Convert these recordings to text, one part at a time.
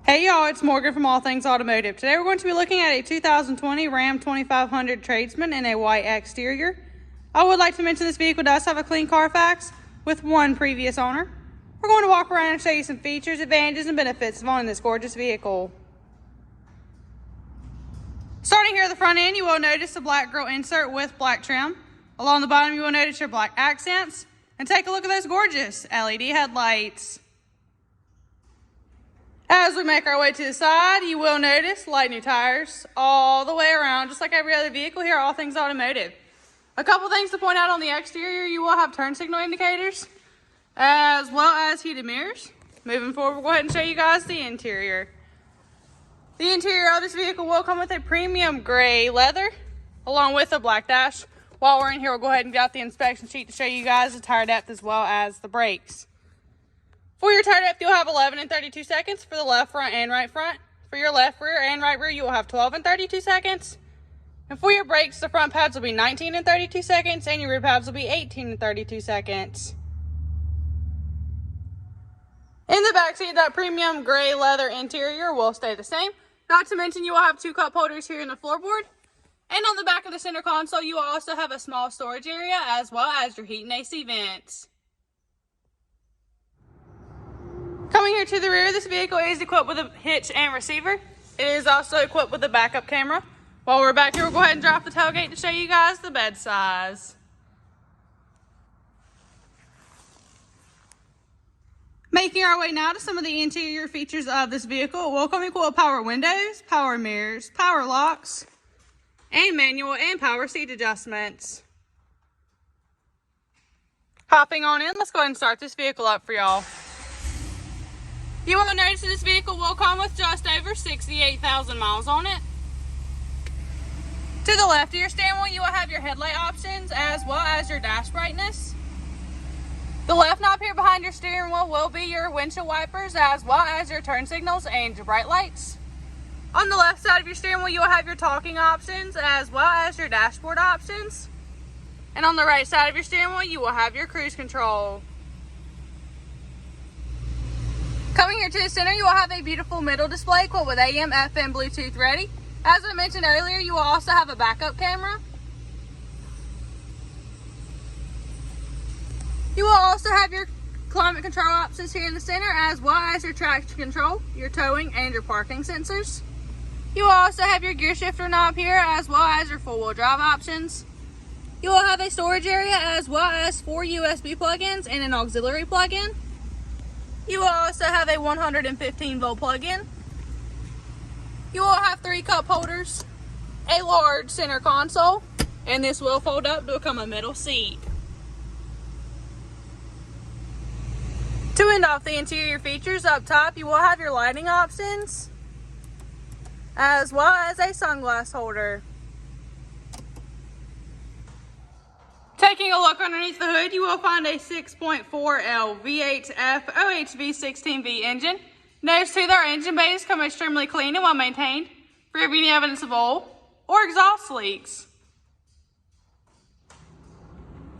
Hey y'all, it's Morgan from All Things Automotive. Today we're going to be looking at a 2020 Ram 2500 Tradesman in a white exterior. I would like to mention this vehicle does have a clean CARFAX with one previous owner. We're going to walk around and show you some features, advantages, and benefits of owning this gorgeous vehicle. Starting here at the front end, you will notice the black grille insert with black trim. Along the bottom, you will notice your black accents. And take a look at those gorgeous LED headlights. As we make our way to the side, you will notice light new tires all the way around, just like every other vehicle here at All Things Automotive. A couple things to point out on the exterior: you will have turn signal indicators, as well as heated mirrors. Moving forward, we'll go ahead and show you guys the interior. The interior of this vehicle will come with a premium gray leather, along with a black dash. While we're in here, we'll go ahead and get out the inspection sheet to show you guys the tire depth as well as the brakes. For your tire depth, you'll have 11 and 32 seconds for the left front and right front. For your left rear and right rear, you will have 12 and 32 seconds. And for your brakes, the front pads will be 19 and 32 seconds, and your rear pads will be 18 and 32 seconds. In the back seat, that premium gray leather interior will stay the same. Not to mention, you will have two cup holders here in the floorboard. And on the back of the center console, you will also have a small storage area, as well as your heat and AC vents. Coming here to the rear, this vehicle is equipped with a hitch and receiver. It is also equipped with a backup camera. While we're back here, we'll go ahead and drop the tailgate to show you guys the bed size. Making our way now to some of the interior features of this vehicle, it will come equipped with power windows, power mirrors, power locks, and manual and power seat adjustments. Hopping on in, let's go ahead and start this vehicle up for y'all. You will notice that this vehicle will come with just over 68,000 miles on it. To the left of your steering wheel, you will have your headlight options as well as your dash brightness. The left knob here behind your steering wheel will be your windshield wipers as well as your turn signals and your bright lights. On the left side of your steering wheel, you will have your talking options as well as your dashboard options. And on the right side of your steering wheel, you will have your cruise control. Coming here to the center, you will have a beautiful middle display equipped with AM, FM, Bluetooth ready. As I mentioned earlier, you will also have a backup camera. You will also have your climate control options here in the center, as well as your traction control, your towing, and your parking sensors. You will also have your gear shifter knob here, as well as your four-wheel drive options. You will have a storage area, as well as 4 USB plug-ins and an auxiliary plug-in. You will also have a 115 volt plug-in. You will have 3 cup holders, a large center console, and this will fold up to become a middle seat. To end off the interior features, up top you will have your lighting options, as well as a sunglass holder. Taking a look underneath the hood, you will find a 6.4L V8F OHV 16V engine. Notice too that our engine bays come extremely clean and well maintained, free of any evidence of oil or exhaust leaks.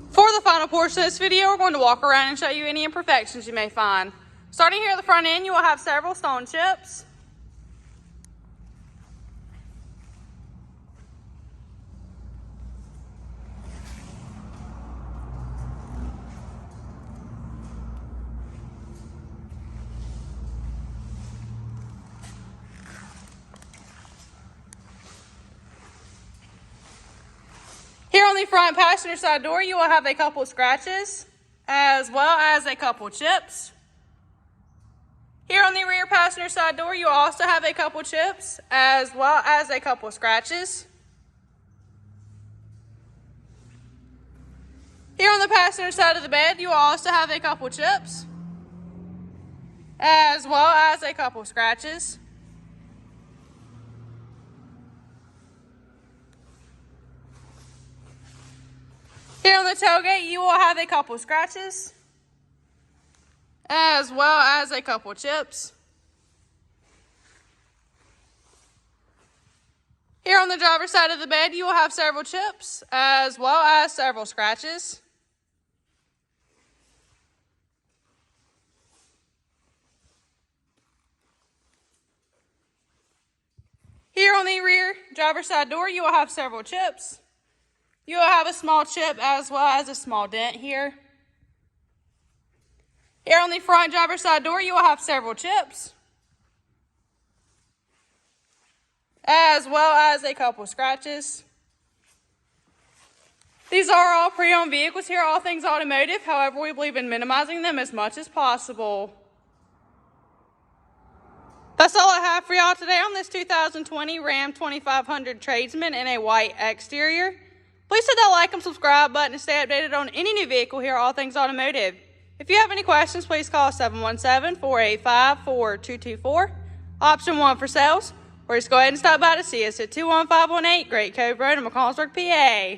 For the final portion of this video, we're going to walk around and show you any imperfections you may find. Starting here at the front end, you will have several stone chips. Here on the front passenger side door, you will have a couple of scratches, as well as a couple chips. Here on the rear passenger side door, you will also have a couple chips, as well as a couple of scratches. Here on the passenger side of the bed, you will also have a couple chips, as well as a couple of scratches. Here on the tailgate, you will have a couple of scratches, as well as a couple of chips. Here on the driver's side of the bed, you will have several chips, as well as several scratches. driver's side door, you will have several chips. You will have a small chip as well as a small dent here. Here on the front driver's side door, you will have several chips, as well as a couple scratches. These are all pre-owned vehicles here, all things automotive. However, we believe in minimizing them as much as possible. That's all I have for y'all today on this 2020 Ram 2500 Tradesman in a white exterior. Please hit that like and subscribe button to stay updated on any new vehicle here, all things automotive. If you have any questions, please call 717-485-4224, option 1 for sales, or just go ahead and stop by to see us at 21518 Great Cove Road in McCallsburg, PA.